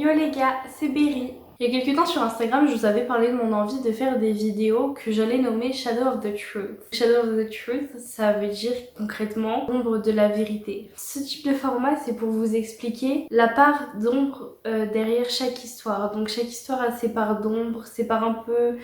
Yo les gars, c'est Berry. Il y a quelques temps sur Instagram, je vous avais parlé de mon envie de faire des vidéos que j'allais nommer Shadow of the Truth. Shadow of the Truth, ça veut dire concrètement l'ombre de la vérité. Ce type de format, c'est pour vous expliquer la part d'ombre derrière chaque histoire. Donc chaque histoire a ses parts d'ombre, ses parts un peu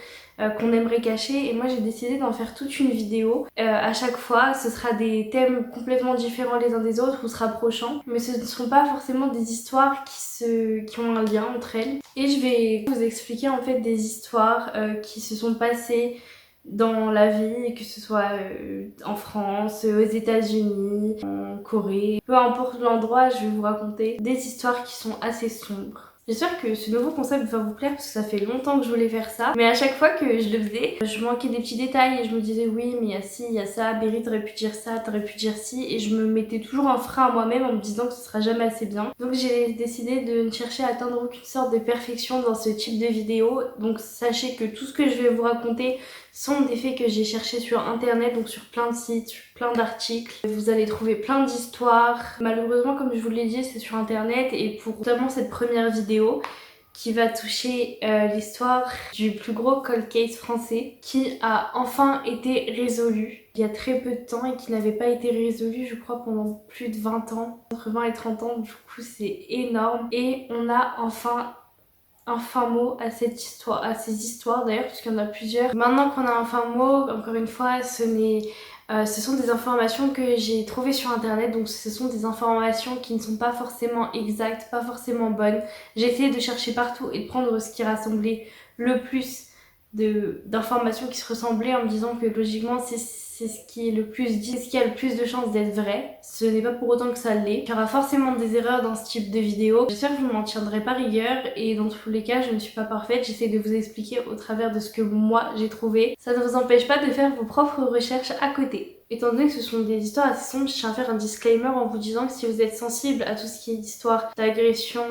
qu'on aimerait cacher. Et moi j'ai décidé d'en faire toute une vidéo. À chaque fois, ce sera des thèmes complètement différents les uns des autres ou se rapprochant. Mais ce ne sont pas forcément des histoires qui ont un lien entre elles. Et je vais vous expliquer en fait des histoires qui se sont passées dans la vie, que ce soit en France, aux États-Unis, en Corée. Peu importe l'endroit, je vais vous raconter des histoires qui sont assez sombres. J'espère que ce nouveau concept va vous plaire parce que ça fait longtemps que je voulais faire ça. Mais à chaque fois que je le faisais, je manquais des petits détails et je me disais oui mais il y a ci, il y a ça, Berry t'aurais pu dire ça, t'aurais pu dire ci. Et je me mettais toujours un frein à moi-même en me disant que ce sera jamais assez bien. Donc j'ai décidé de ne chercher à atteindre aucune sorte de perfection dans ce type de vidéo. Donc sachez que tout ce que je vais vous raconter sont des faits que j'ai cherchés sur internet, donc sur plein de sites, sur plein d'articles. Vous allez trouver plein d'histoires. Malheureusement, comme je vous l'ai dit, c'est sur internet et pour notamment cette première vidéo qui va toucher l'histoire du plus gros cold case français qui a enfin été résolu il y a très peu de temps et qui n'avait pas été résolu je crois pendant plus de 20 ans, entre 20 et 30 ans, du coup c'est énorme et on a enfin un fin mot à cette histoire, à ces histoires d'ailleurs, puisqu'il y en a plusieurs. Maintenant qu'on a un fin mot, encore une fois, ce sont des informations que j'ai trouvées sur internet, donc ce sont des informations qui ne sont pas forcément exactes, pas forcément bonnes. J'ai essayé de chercher partout et de prendre ce qui rassemblait le plus d'informations qui se ressemblaient en me disant que logiquement c'est ce qui est le plus dit, ce qui a le plus de chances d'être vrai. Ce n'est pas pour autant que ça l'est. Il y aura forcément des erreurs dans ce type de vidéo. J'espère que je ne m'en tiendrai pas rigueur et dans tous les cas je ne suis pas parfaite. J'essaie de vous expliquer au travers de ce que moi j'ai trouvé. Ça ne vous empêche pas de faire vos propres recherches à côté. Étant donné que ce sont des histoires assez sombres, je tiens à faire un disclaimer en vous disant que si vous êtes sensible à tout ce qui est histoire d'agression,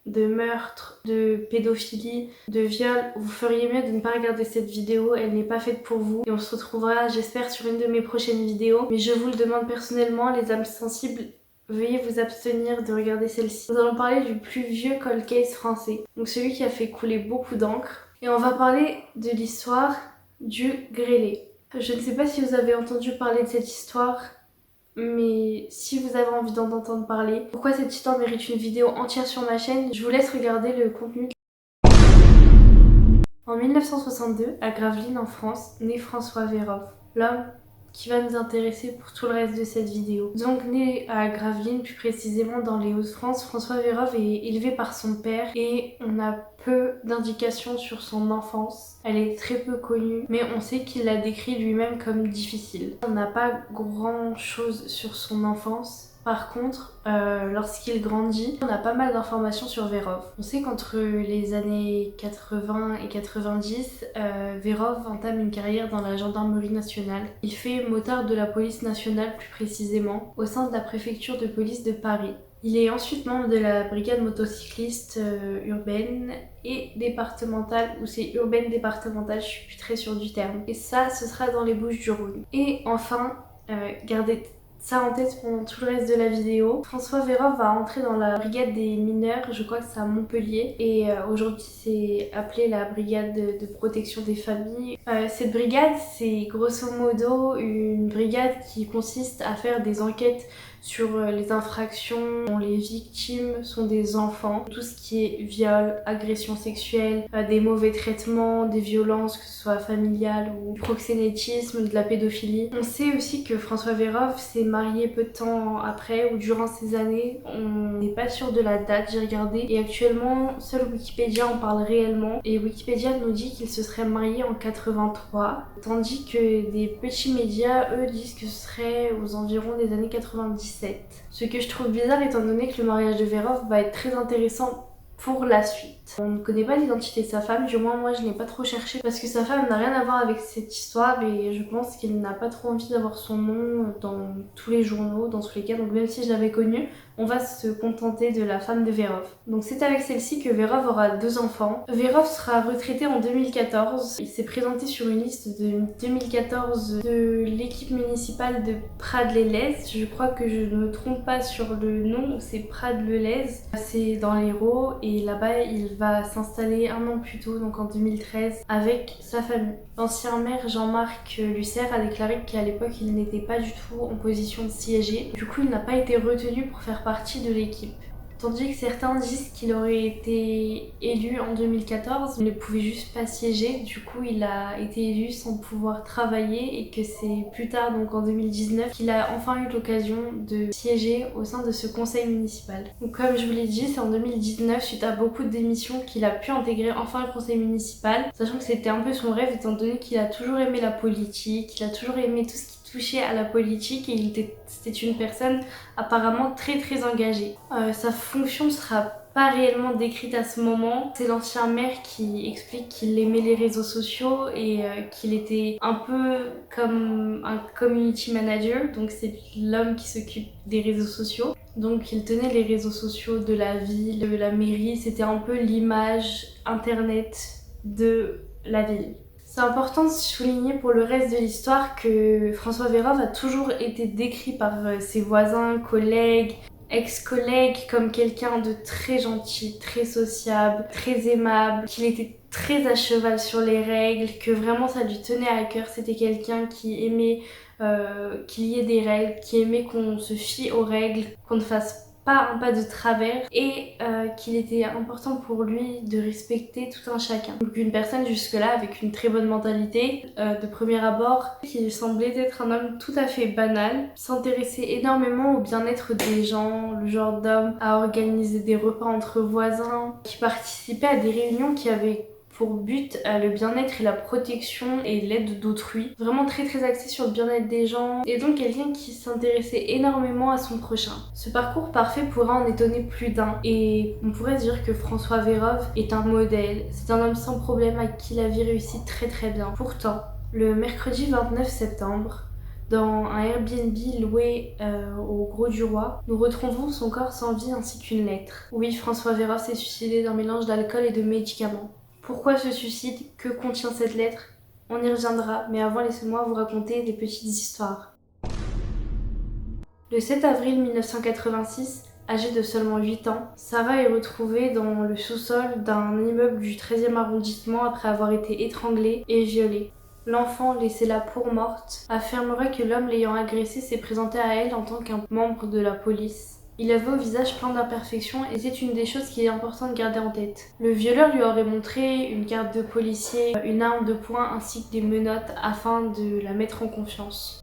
de meurtre, de pédophilie, de viol, vous feriez mieux de ne pas regarder cette vidéo, elle n'est pas faite pour vous. Et on se retrouvera, j'espère, sur une de mes prochaines vidéos. Mais je vous le demande personnellement, les âmes sensibles, veuillez vous abstenir de regarder celle-ci. Nous allons parler du plus vieux cold case français, donc celui qui a fait couler beaucoup d'encre. Et on va parler de l'histoire du grêlé. Je ne sais pas si vous avez entendu parler de cette histoire, mais si vous avez envie d'en entendre parler, pourquoi cette histoire mérite une vidéo entière sur ma chaîne, je vous laisse regarder le contenu. En 1962, à Gravelines en France, naît François Vérove, l'homme qui va nous intéresser pour tout le reste de cette vidéo. Donc né à Gravelines, plus précisément dans les Hauts-de-France, François Vérove est élevé par son père et on a peu d'indications sur son enfance. Elle est très peu connue, mais on sait qu'il l'a décrit lui-même comme difficile. On n'a pas grand chose sur son enfance. Par contre, lorsqu'il grandit, on a pas mal d'informations sur Vérove. On sait qu'entre les années 80 et 90, Vérove entame une carrière dans la gendarmerie nationale. Il fait motard de la police nationale plus précisément, au sein de la préfecture de police de Paris. Il est ensuite membre de la brigade motocycliste urbaine et départementale, ou c'est urbaine départementale, je suis plus très sûre du terme. Et ça, ce sera dans les Bouches-du-Rhône. Et enfin, gardez ça en tête pendant tout le reste de la vidéo. François Vérove va entrer dans la brigade des mineurs, je crois que c'est à Montpellier, et aujourd'hui c'est appelé la brigade de protection des familles. Cette brigade, c'est grosso modo une brigade qui consiste à faire des enquêtes sur les infractions dont les victimes sont des enfants, tout ce qui est viol, agression sexuelle, des mauvais traitements, des violences, que ce soit familiales ou du proxénétisme, de la pédophilie. On sait aussi que François Vérove s'est marié peu de temps après ou durant ces années, on n'est pas sûr de la date, j'ai regardé, et actuellement seul Wikipédia en parle réellement, et Wikipédia nous dit qu'il se serait marié en 83, tandis que des petits médias, eux, disent que ce serait aux environs des années 90. Ce que je trouve bizarre étant donné que le mariage de Vérove va être très intéressant pour la suite. On ne connaît pas l'identité de sa femme, du moins moi je n'ai pas trop cherché parce que sa femme n'a rien à voir avec cette histoire et je pense qu'il n'a pas trop envie d'avoir son nom dans tous les journaux, dans tous les cas, donc même si je l'avais connue, on va se contenter de la femme de Verov. Donc c'est avec celle-ci que Verov aura 2 enfants. Verov sera retraité en 2014. Il s'est présenté sur une liste de 2014 de l'équipe municipale de Prades-les-Lez. Je crois que je ne me trompe pas sur le nom, c'est Prades-le-Lez. C'est dans l'Hérault et là-bas il va s'installer un an plus tôt, donc en 2013, avec sa famille. L'ancien maire Jean-Marc Lucère a déclaré qu'à l'époque il n'était pas du tout en position de siéger. Du coup il n'a pas été retenu pour faire partie de l'équipe. Tandis que certains disent qu'il aurait été élu en 2014, il ne pouvait juste pas siéger, du coup il a été élu sans pouvoir travailler et que c'est plus tard, donc en 2019, qu'il a enfin eu l'occasion de siéger au sein de ce conseil municipal. Donc comme je vous l'ai dit, c'est en 2019, suite à beaucoup de démissions, qu'il a pu intégrer enfin le conseil municipal, sachant que c'était un peu son rêve étant donné qu'il a toujours aimé la politique, il a toujours aimé tout ce qui touchait à la politique et c'était une personne apparemment très très engagée. Sa fonction ne sera pas réellement décrite à ce moment. C'est l'ancien maire qui explique qu'il aimait les réseaux sociaux et qu'il était un peu comme un community manager, donc c'est l'homme qui s'occupe des réseaux sociaux. Donc il tenait les réseaux sociaux de la ville, de la mairie, c'était un peu l'image internet de la ville. C'est important de souligner pour le reste de l'histoire que François Verov a toujours été décrit par ses voisins, collègues, ex-collègues comme quelqu'un de très gentil, très sociable, très aimable, qu'il était très à cheval sur les règles, que vraiment ça lui tenait à cœur. C'était quelqu'un qui aimait qu'il y ait des règles, qui aimait qu'on se fie aux règles, qu'on ne fasse pas un pas de travers et qu'il était important pour lui de respecter tout un chacun. Donc une personne jusque-là avec une très bonne mentalité, de premier abord, qui semblait être un homme tout à fait banal, s'intéressait énormément au bien-être des gens, le genre d'homme à organiser des repas entre voisins, qui participait à des réunions qui avaient pour but le bien-être et la protection et l'aide d'autrui. Vraiment très très axé sur le bien-être des gens et donc quelqu'un qui s'intéressait énormément à son prochain. Ce parcours parfait pourrait en étonner plus d'un et on pourrait dire que François Verov est un modèle. C'est un homme sans problème à qui la vie réussit très très bien. Pourtant, le mercredi 29 septembre, dans un Airbnb loué au Gros du Roi, nous retrouvons son corps sans vie ainsi qu'une lettre. Oui, François Verov s'est suicidé d'un mélange d'alcool et de médicaments. Pourquoi ce suicide? Que contient cette lettre? On y reviendra, mais avant laissez-moi vous raconter des petites histoires. Le 7 avril 1986, âgée de seulement 8 ans, Sarah est retrouvée dans le sous-sol d'un immeuble du 13e arrondissement après avoir été étranglée et violée. L'enfant, laissée là pour morte, affirmerait que l'homme l'ayant agressée s'est présenté à elle en tant qu'un membre de la police. Il avait au visage plein d'imperfections et c'est une des choses qui est important de garder en tête. Le violeur lui aurait montré une carte de policier, une arme de poing ainsi que des menottes afin de la mettre en confiance.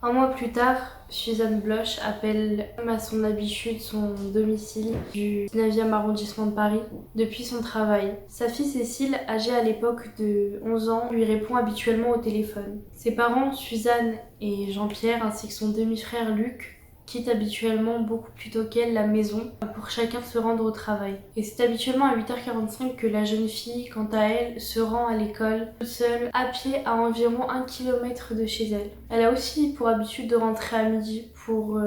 Un mois plus tard, Suzanne Bloch appelle comme à son habitude son domicile du 19e arrondissement de Paris depuis son travail. Sa fille Cécile, âgée à l'époque de 11 ans, lui répond habituellement au téléphone. Ses parents, Suzanne et Jean-Pierre, ainsi que son demi-frère Luc, quittent habituellement beaucoup plus tôt qu'elle la maison pour chacun se rendre au travail. Et c'est habituellement à 8h45 que la jeune fille, quant à elle, se rend à l'école toute seule, à pied à environ 1 km de chez elle. Elle a aussi pour habitude de rentrer à midi pour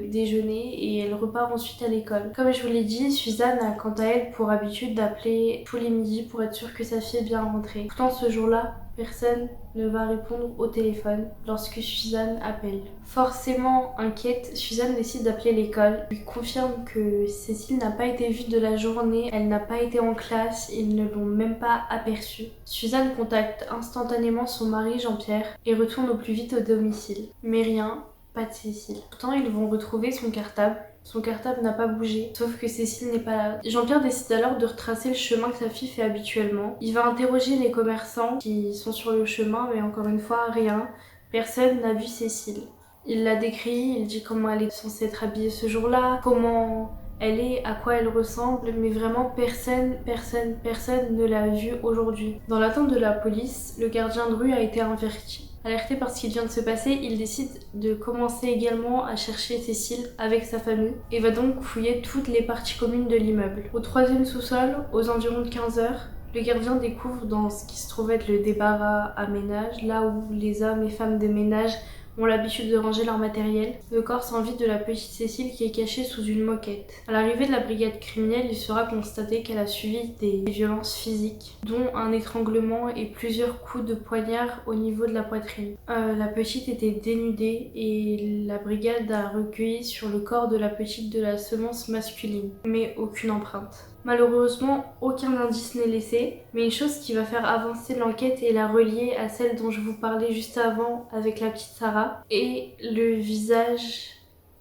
déjeuner et elle repart ensuite à l'école. Comme je vous l'ai dit, Suzanne a quant à elle pour habitude d'appeler tous les midis pour être sûre que sa fille est bien rentrée. Pourtant ce jour-là, personne ne va répondre au téléphone lorsque Suzanne appelle. Forcément inquiète, Suzanne décide d'appeler l'école. Elle lui confirme que Cécile n'a pas été vue de la journée, elle n'a pas été en classe, ils ne l'ont même pas aperçue. Suzanne contacte instantanément son mari Jean-Pierre et retourne au plus vite au domicile. Mais rien, pas de Cécile. Pourtant ils vont retrouver son cartable. Son cartable n'a pas bougé, sauf que Cécile n'est pas là. Jean-Pierre décide alors de retracer le chemin que sa fille fait habituellement. Il va interroger les commerçants qui sont sur le chemin, mais encore une fois, rien. Personne n'a vu Cécile. Il la décrit, il dit comment elle est censée être habillée ce jour-là, comment elle est, à quoi elle ressemble, mais vraiment personne ne l'a vue aujourd'hui. Dans l'attente de la police, le gardien de rue a été averti. Alerté par ce qui vient de se passer, il décide de commencer également à chercher Cécile avec sa famille et va donc fouiller toutes les parties communes de l'immeuble. Au troisième sous-sol, aux environs de 15 heures, le gardien découvre dans ce qui se trouve être le débarras à ménage, là où les hommes et femmes de ménage ont l'habitude de ranger leur matériel, le corps sans vie de la petite Cécile qui est cachée sous une moquette. À l'arrivée de la brigade criminelle, il sera constaté qu'elle a subi des violences physiques, dont un étranglement et plusieurs coups de poignard au niveau de la poitrine. La petite était dénudée et la brigade a recueilli sur le corps de la petite de la semence masculine, mais aucune empreinte. Malheureusement, aucun indice n'est laissé, mais une chose qui va faire avancer l'enquête et la relier à celle dont je vous parlais juste avant avec la petite Sarah, et le visage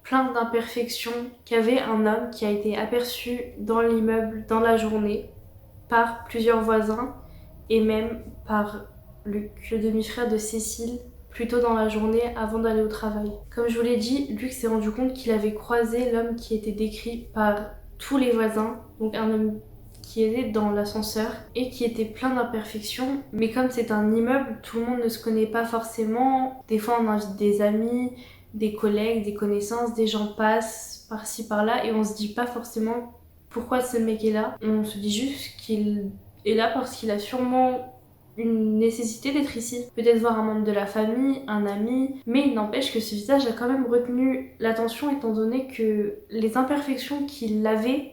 plein d'imperfections qu'avait un homme qui a été aperçu dans l'immeuble dans la journée par plusieurs voisins et même par Luc, le demi-frère de Cécile, plus tôt dans la journée avant d'aller au travail. Comme je vous l'ai dit, Luc s'est rendu compte qu'il avait croisé l'homme qui était décrit par tous les voisins, donc un homme qui était dans l'ascenseur et qui était plein d'imperfections, mais comme c'est un immeuble, tout le monde ne se connaît pas forcément. Des fois on invite des amis, des collègues, des connaissances, des gens passent par-ci par-là et on se dit pas forcément pourquoi ce mec est là. On se dit juste qu'il est là parce qu'il a sûrement une nécessité d'être ici. Peut-être voir un membre de la famille, un ami, mais il n'empêche que ce visage a quand même retenu l'attention étant donné que les imperfections qu'il avait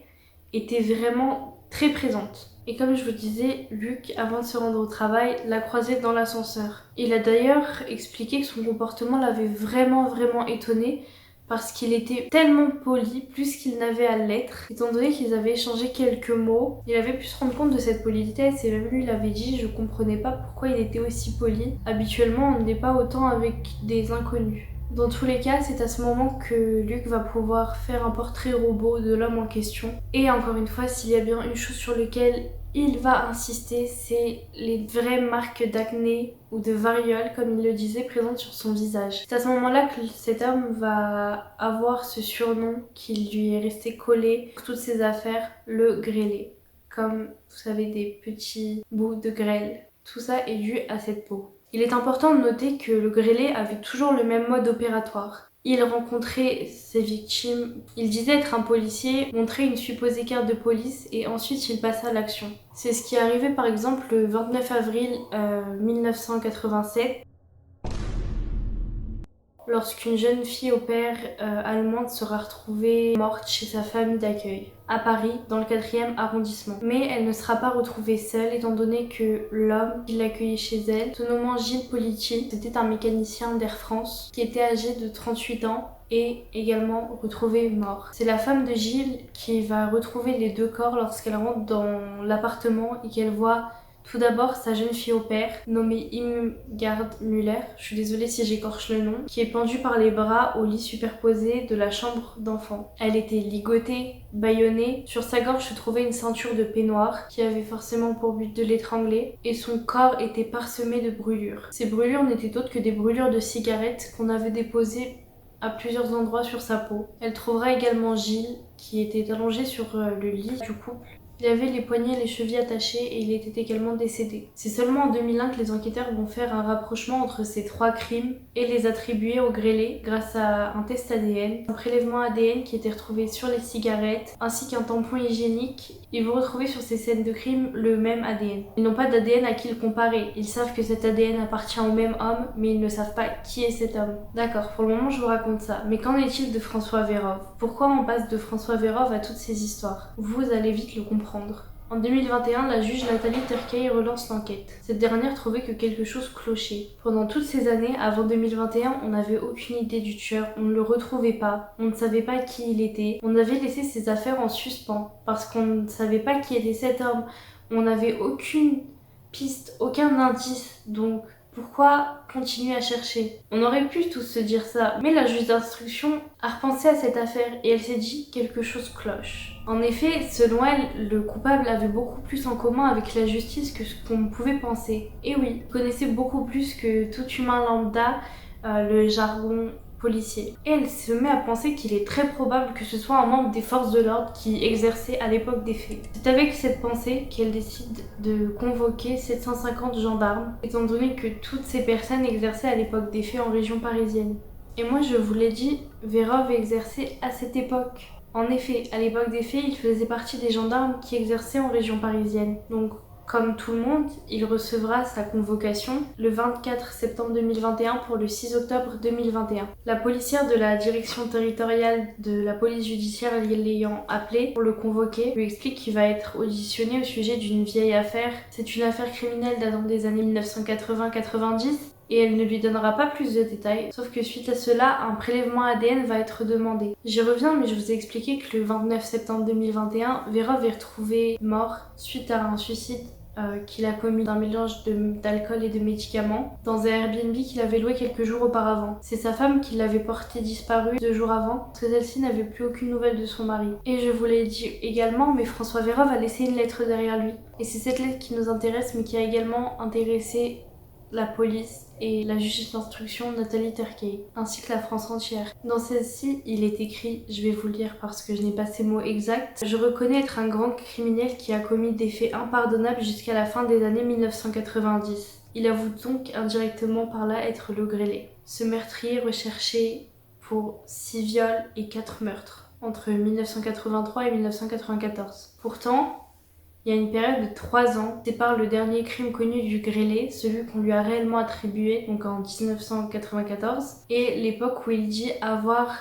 étaient vraiment très présentes. Et comme je vous disais, Luc, avant de se rendre au travail, l'a croisé dans l'ascenseur. Il a d'ailleurs expliqué que son comportement l'avait vraiment étonné parce qu'il était tellement poli, plus qu'il n'avait à l'être. Étant donné qu'ils avaient échangé quelques mots, il avait pu se rendre compte de cette politesse et même lui l'avait dit, je comprenais pas pourquoi il était aussi poli. Habituellement, on n'est pas autant avec des inconnus. Dans tous les cas, c'est à ce moment que Luc va pouvoir faire un portrait robot de l'homme en question. Et encore une fois, s'il y a bien une chose sur laquelle il va insister, c'est les vraies marques d'acné ou de variole, comme il le disait, présentes sur son visage. C'est à ce moment-là que cet homme va avoir ce surnom qui lui est resté collé pour toutes ses affaires, le grêlé. Comme, vous savez, des petits bouts de grêle. Tout ça est dû à cette peau. Il est important de noter que le grêlé avait toujours le même mode opératoire. Il rencontrait ses victimes, il disait être un policier, montrait une supposée carte de police et ensuite il passait à l'action. C'est ce qui est arrivé par exemple le 29 avril 1987 lorsqu'une jeune fille au père allemande sera retrouvée morte chez sa famille d'accueil à Paris, dans le 4e arrondissement. Mais elle ne sera pas retrouvée seule étant donné que l'homme qui l'accueillait chez elle, se nommant Gilles Politti, c'était un mécanicien d'Air France qui était âgé de 38 ans et également retrouvé mort. C'est la femme de Gilles qui va retrouver les deux corps lorsqu'elle rentre dans l'appartement et qu'elle voit tout d'abord sa jeune fille au père, nommée Irmgard Müller, je suis désolée si j'écorche le nom, qui est pendue par les bras au lit superposé de la chambre d'enfant. Elle était ligotée, bâillonnée, sur sa gorge se trouvait une ceinture de peignoir qui avait forcément pour but de l'étrangler, et son corps était parsemé de brûlures. Ces brûlures n'étaient autres que des brûlures de cigarettes qu'on avait déposées à plusieurs endroits sur sa peau. Elle trouvera également Gilles, qui était allongé sur le lit du couple. Il avait les poignets et les chevilles attachés et il était également décédé. C'est seulement en 2001 que les enquêteurs vont faire un rapprochement entre ces trois crimes et les attribuer au grêlé grâce à un test ADN, un prélèvement ADN qui était retrouvé sur les cigarettes ainsi qu'un tampon hygiénique. Ils vont retrouver sur ces scènes de crime le même ADN. Ils n'ont pas d'ADN à qui le comparer. Ils savent que cet ADN appartient au même homme, mais ils ne savent pas qui est cet homme. D'accord, pour le moment je vous raconte ça. Mais qu'en est-il de François Vérove? Pourquoi on passe de François Vérove à toutes ces histoires? Vous allez vite le comprendre. En 2021, la juge Nathalie Turquet relance l'enquête. Cette dernière trouvait que quelque chose clochait. Pendant toutes ces années, avant 2021, on n'avait aucune idée du tueur, on ne le retrouvait pas, on ne savait pas qui il était, on avait laissé ses affaires en suspens parce qu'on ne savait pas qui était cet homme, on n'avait aucune piste, aucun indice, donc pourquoi continuer à chercher? On aurait pu tous se dire ça, mais la juge d'instruction a repensé à cette affaire et elle s'est dit quelque chose cloche. En effet, selon elle, le coupable avait beaucoup plus en commun avec la justice que ce qu'on pouvait penser. Et oui, il connaissait beaucoup plus que tout humain lambda le jargon policier. Et elle se met à penser qu'il est très probable que ce soit un membre des forces de l'ordre qui exerçait à l'époque des faits. C'est avec cette pensée qu'elle décide de convoquer 750 gendarmes, étant donné que toutes ces personnes exerçaient à l'époque des faits en région parisienne. Et moi je vous l'ai dit, Vérov exerçait à cette époque. En effet, à l'époque des faits, il faisait partie des gendarmes qui exerçaient en région parisienne. Donc, comme tout le monde, il recevra sa convocation le 24 septembre 2021 pour le 6 octobre 2021. La policière de la direction territoriale de la police judiciaire l'ayant appelé pour le convoquer lui explique qu'il va être auditionné au sujet d'une vieille affaire. C'est une affaire criminelle datant des années 1980-90. Et elle ne lui donnera pas plus de détails, sauf que suite à cela, un prélèvement ADN va être demandé. J'y reviens, mais je vous ai expliqué que le 29 septembre 2021, Vérov est retrouvé mort suite à un suicide qu'il a commis d'un mélange d'alcool et de médicaments dans un Airbnb qu'il avait loué quelques jours auparavant. C'est sa femme qui l'avait porté disparu 2 jours avant, parce que celle-ci n'avait plus aucune nouvelle de son mari. Et je vous l'ai dit également, mais François Vérov a laissé une lettre derrière lui. Et c'est cette lettre qui nous intéresse, mais qui a également intéressé la police et la juge d'instruction Nathalie Turquet, ainsi que la France entière. Dans celle-ci, il est écrit, je vais vous le lire parce que je n'ai pas ces mots exacts: je reconnais être un grand criminel qui a commis des faits impardonnables jusqu'à la fin des années 1990. Il avoue donc indirectement par là être le grêlé. Ce meurtrier recherché pour 6 viols et 4 meurtres entre 1983 et 1994. Pourtant, il y a une période de 3 ans qui sépare le dernier crime connu du grêlé, celui qu'on lui a réellement attribué, donc en 1994, et l'époque où il dit avoir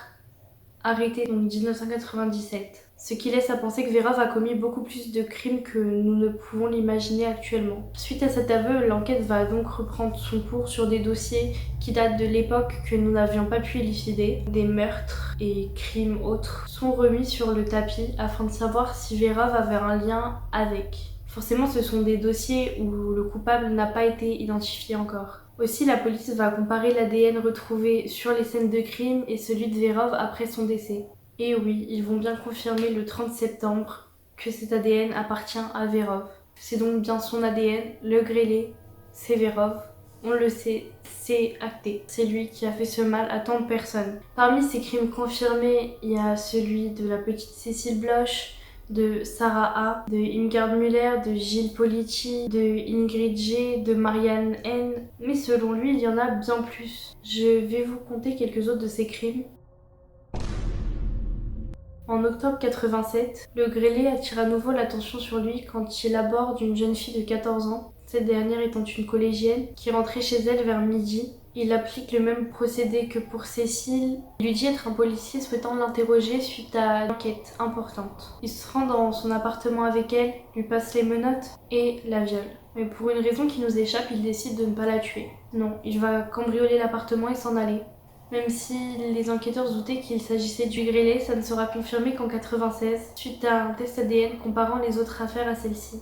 arrêté, donc 1997. Ce qui laisse à penser que Vérov a commis beaucoup plus de crimes que nous ne pouvons l'imaginer actuellement. Suite à cet aveu, l'enquête va donc reprendre son cours sur des dossiers qui datent de l'époque que nous n'avions pas pu élucider. Des meurtres et crimes autres sont remis sur le tapis afin de savoir si Vérov avait un lien avec. Forcément, ce sont des dossiers où le coupable n'a pas été identifié encore. Aussi, la police va comparer l'ADN retrouvé sur les scènes de crime et celui de Vérov après son décès. Et oui, ils vont bien confirmer le 30 septembre que cet ADN appartient à Vérov. C'est donc bien son ADN, le grêlé, c'est Vérov. On le sait, c'est acté. C'est lui qui a fait ce mal à tant de personnes. Parmi ces crimes confirmés, il y a celui de la petite Cécile Bloch, de Sarah A, de Ingard Müller, de Gilles Politi, de Ingrid G, de Marianne N. Mais selon lui, il y en a bien plus. Je vais vous conter quelques autres de ces crimes. En octobre 87, le grêlé attire à nouveau l'attention sur lui quand il aborde une jeune fille de 14 ans, cette dernière étant une collégienne, qui rentrait chez elle vers midi. Il applique le même procédé que pour Cécile. Il lui dit être un policier souhaitant l'interroger suite à une enquête importante. Il se rend dans son appartement avec elle, lui passe les menottes et la viole. Mais pour une raison qui nous échappe, il décide de ne pas la tuer. Non, il va cambrioler l'appartement et s'en aller. Même si les enquêteurs doutaient qu'il s'agissait du grêlé, ça ne sera confirmé qu'en 96, suite à un test ADN comparant les autres affaires à celle-ci.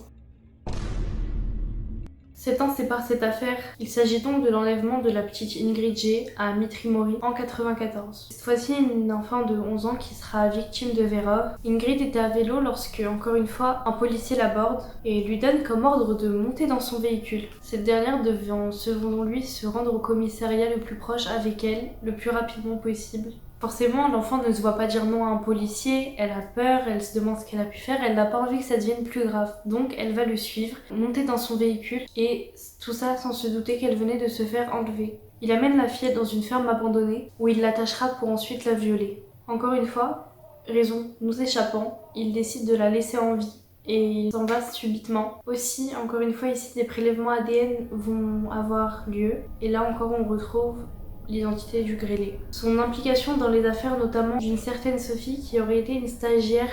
7 ans séparent cette affaire. Il s'agit donc de l'enlèvement de la petite Ingrid G à Mitry-Mory en 94. Cette fois-ci, une enfant de 11 ans qui sera victime de Vérov. Ingrid était à vélo lorsque, encore une fois, un policier l'aborde et lui donne comme ordre de monter dans son véhicule. Cette dernière devant, selon lui, se rendre au commissariat le plus proche avec elle, le plus rapidement possible. Forcément, l'enfant ne se voit pas dire non à un policier, elle a peur, elle se demande ce qu'elle a pu faire, elle n'a pas envie que ça devienne plus grave. Donc elle va le suivre, monter dans son véhicule, et tout ça sans se douter qu'elle venait de se faire enlever. Il amène la fillette dans une ferme abandonnée, où il l'attachera pour ensuite la violer. Encore une fois, raison nous échappant, il décide de la laisser en vie. Et il s'en va subitement. Aussi, encore une fois, ici, des prélèvements ADN vont avoir lieu. Et là encore, on retrouve l'identité du grêlé. Son implication dans les affaires notamment d'une certaine Sophie qui aurait été une stagiaire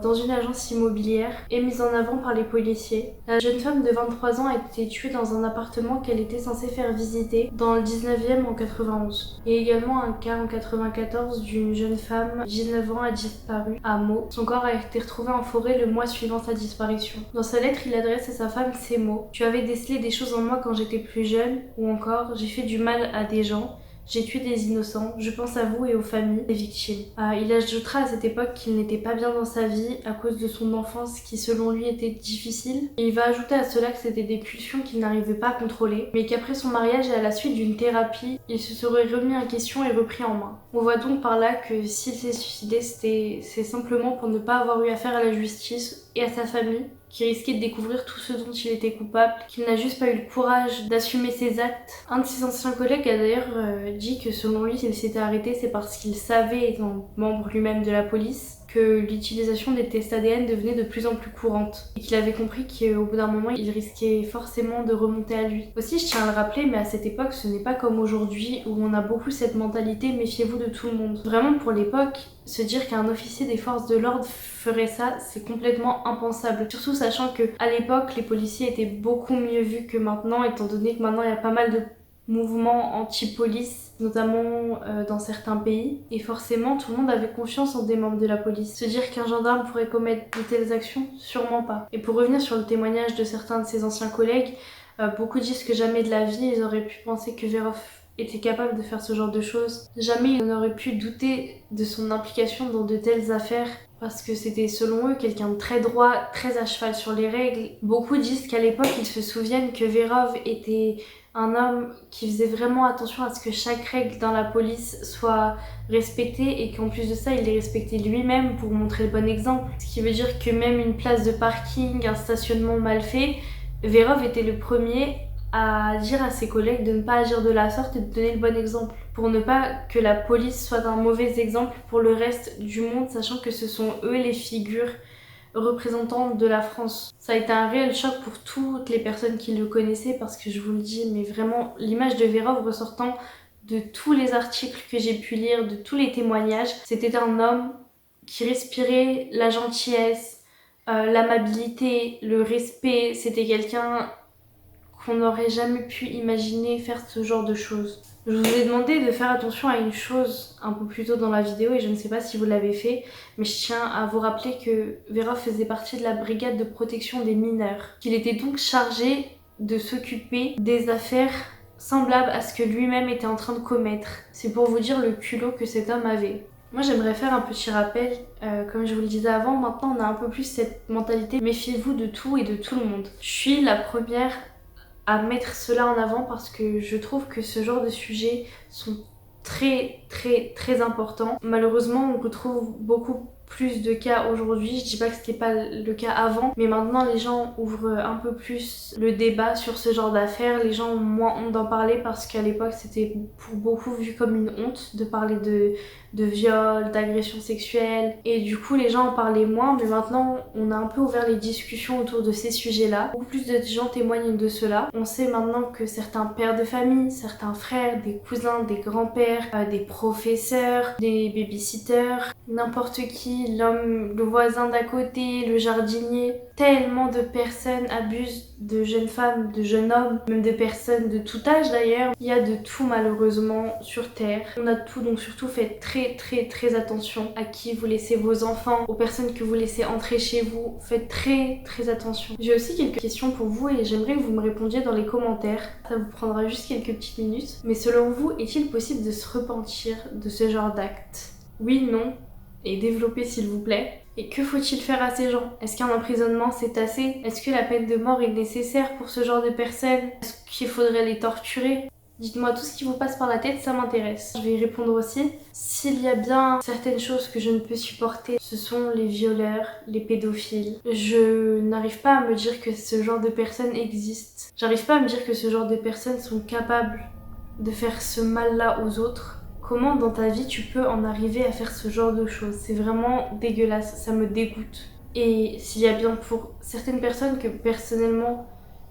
dans une agence immobilière est mise en avant par les policiers. La jeune femme de 23 ans a été tuée dans un appartement qu'elle était censée faire visiter dans le 19e en 91. Et également un cas en 94 d'une jeune femme, 19 ans, a disparu à Meaux. Son corps a été retrouvé en forêt le mois suivant sa disparition. Dans sa lettre, il adresse à sa femme ces mots: « Tu avais décelé des choses en moi quand j'étais plus jeune » ou encore « J'ai fait du mal à des gens. J'ai tué des innocents, je pense à vous et aux familles des victimes. Il ajoutera à cette époque qu'il n'était pas bien dans sa vie à cause de son enfance qui selon lui était difficile. Et il va ajouter à cela que c'était des pulsions qu'il n'arrivait pas à contrôler, mais qu'après son mariage et à la suite d'une thérapie, il se serait remis en question et repris en main. On voit donc par là que s'il s'est suicidé, c'est simplement pour ne pas avoir eu affaire à la justice et à sa famille, qui risquait de découvrir tout ce dont il était coupable, qu'il n'a juste pas eu le courage d'assumer ses actes. Un de ses anciens collègues a d'ailleurs dit que selon lui, s'il s'était arrêté, c'est parce qu'il savait, étant membre lui-même de la police, que l'utilisation des tests ADN devenait de plus en plus courante et qu'il avait compris qu'au bout d'un moment, il risquait forcément de remonter à lui. Aussi, je tiens à le rappeler, mais à cette époque, ce n'est pas comme aujourd'hui où on a beaucoup cette mentalité « méfiez-vous de tout le monde ». Vraiment, pour l'époque, se dire qu'un officier des forces de l'ordre ferait ça, c'est complètement impensable. Surtout sachant que à l'époque, les policiers étaient beaucoup mieux vus que maintenant, étant donné que maintenant il y a pas mal de mouvements anti-police, notamment dans certains pays. Et forcément, tout le monde avait confiance en des membres de la police. Se dire qu'un gendarme pourrait commettre de telles actions, sûrement pas. Et pour revenir sur le témoignage de certains de ses anciens collègues, beaucoup disent que jamais de la vie ils auraient pu penser que Vérov était capable de faire ce genre de choses. Jamais ils n'auraient pu douter de son implication dans de telles affaires. Parce que c'était selon eux quelqu'un de très droit, très à cheval sur les règles. Beaucoup disent qu'à l'époque ils se souviennent que Vérov était un homme qui faisait vraiment attention à ce que chaque règle dans la police soit respectée et qu'en plus de ça il les respectait lui-même pour montrer le bon exemple. Ce qui veut dire que même une place de parking, un stationnement mal fait, Vérov était le premier à dire à ses collègues de ne pas agir de la sorte et de donner le bon exemple, pour ne pas que la police soit un mauvais exemple pour le reste du monde, sachant que ce sont eux les figures représentantes de la France. Ça a été un réel choc pour toutes les personnes qui le connaissaient, parce que je vous le dis, mais vraiment l'image de Vérov ressortant de tous les articles que j'ai pu lire, de tous les témoignages, c'était un homme qui respirait la gentillesse, l'amabilité, le respect. C'était quelqu'un qu'on n'aurait jamais pu imaginer faire ce genre de choses. Je vous ai demandé de faire attention à une chose un peu plus tôt dans la vidéo et je ne sais pas si vous l'avez fait, mais je tiens à vous rappeler que Vérov faisait partie de la brigade de protection des mineurs, qu'il était donc chargé de s'occuper des affaires semblables à ce que lui-même était en train de commettre. C'est pour vous dire le culot que cet homme avait. Moi j'aimerais faire un petit rappel, comme je vous le disais avant, maintenant on a un peu plus cette mentalité méfiez-vous de tout et de tout le monde. Je suis la première à mettre cela en avant parce que je trouve que ce genre de sujets sont très importants. Malheureusement, on retrouve beaucoup plus de cas aujourd'hui. Je dis pas que c'était pas le cas avant, mais maintenant les gens ouvrent un peu plus le débat sur ce genre d'affaires. Les gens ont moins honte d'en parler parce qu'à l'époque c'était pour beaucoup vu comme une honte de parler de viol, d'agression sexuelle, et du coup les gens en parlaient moins, mais maintenant on a un peu ouvert les discussions autour de ces sujets-là. Beaucoup plus de gens témoignent de cela. On sait maintenant que certains pères de famille, certains frères, des cousins, des grands-pères, des professeurs, des babysitters, n'importe qui, l'homme, le voisin d'à côté, le jardinier, tellement de personnes abusent de jeunes femmes, de jeunes hommes, même de personnes de tout âge d'ailleurs. Il y a de tout malheureusement sur Terre. On a tout, donc surtout faites très attention à qui vous laissez vos enfants, aux personnes que vous laissez entrer chez vous. Faites très attention. J'ai aussi quelques questions pour vous et j'aimerais que vous me répondiez dans les commentaires. Ça vous prendra juste quelques petites minutes. Mais selon vous, est-il possible de se repentir de ce genre d'acte? Oui, non, et développez s'il vous plaît. Et que faut-il faire à ces gens? Est-ce qu'un emprisonnement c'est assez? Est-ce que la peine de mort est nécessaire pour ce genre de personnes? Est-ce qu'il faudrait les torturer? Dites-moi tout ce qui vous passe par la tête, ça m'intéresse. Je vais y répondre aussi. S'il y a bien certaines choses que je ne peux supporter, ce sont les violeurs, les pédophiles. Je n'arrive pas à me dire que ce genre de personnes existent. J'arrive pas à me dire que ce genre de personnes sont capables de faire ce mal-là aux autres. Comment dans ta vie tu peux en arriver à faire ce genre de choses? C'est vraiment dégueulasse, ça me dégoûte. Et s'il y a bien pour certaines personnes que personnellement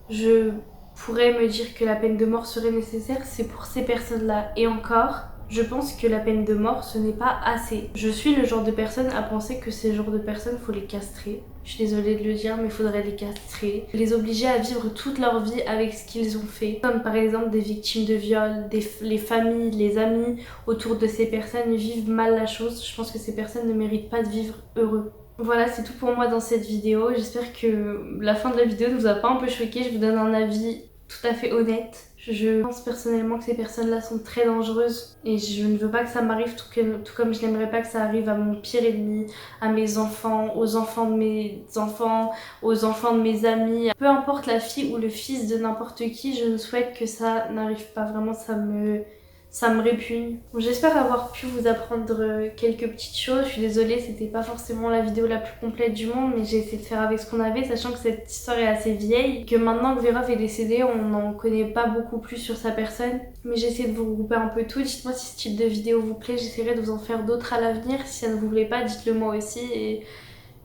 je pourrais me dire que la peine de mort serait nécessaire, c'est pour ces personnes-là. Et encore, je pense que la peine de mort ce n'est pas assez. Je suis le genre de personne à penser que ces genres de personnes faut les castrer. Je suis désolée de le dire, mais il faudrait les castrer. Les obliger à vivre toute leur vie avec ce qu'ils ont fait. Comme par exemple des victimes de viol, les familles, les amis autour de ces personnes vivent mal la chose. Je pense que ces personnes ne méritent pas de vivre heureux. Voilà, c'est tout pour moi dans cette vidéo. J'espère que la fin de la vidéo ne vous a pas un peu choqué. Je vous donne un avis tout à fait honnête. Je pense personnellement que ces personnes-là sont très dangereuses et je ne veux pas que ça m'arrive, tout comme je n'aimerais pas que ça arrive à mon pire ennemi, à mes enfants, aux enfants de mes enfants, aux enfants de mes amis. Peu importe la fille ou le fils de n'importe qui, je souhaite que ça n'arrive pas. Vraiment, ça me répugne. Bon, j'espère avoir pu vous apprendre quelques petites choses. Je suis désolée, c'était pas forcément la vidéo la plus complète du monde, mais j'ai essayé de faire avec ce qu'on avait, sachant que cette histoire est assez vieille, que maintenant que Verov est décédé, on n'en connaît pas beaucoup plus sur sa personne. Mais j'ai essayé de vous regrouper un peu tout. Dites-moi si ce type de vidéo vous plaît, j'essaierai de vous en faire d'autres à l'avenir. Si ça ne vous plaît pas, dites-le moi aussi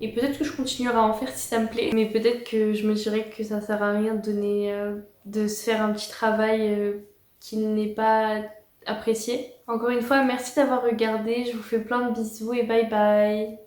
et peut-être que je continuerai à en faire si ça me plaît. Mais peut-être que je me dirais que ça sert à rien de donner, de se faire un petit travail qui n'est pas apprécié. Encore une fois, merci d'avoir regardé, je vous fais plein de bisous et bye bye.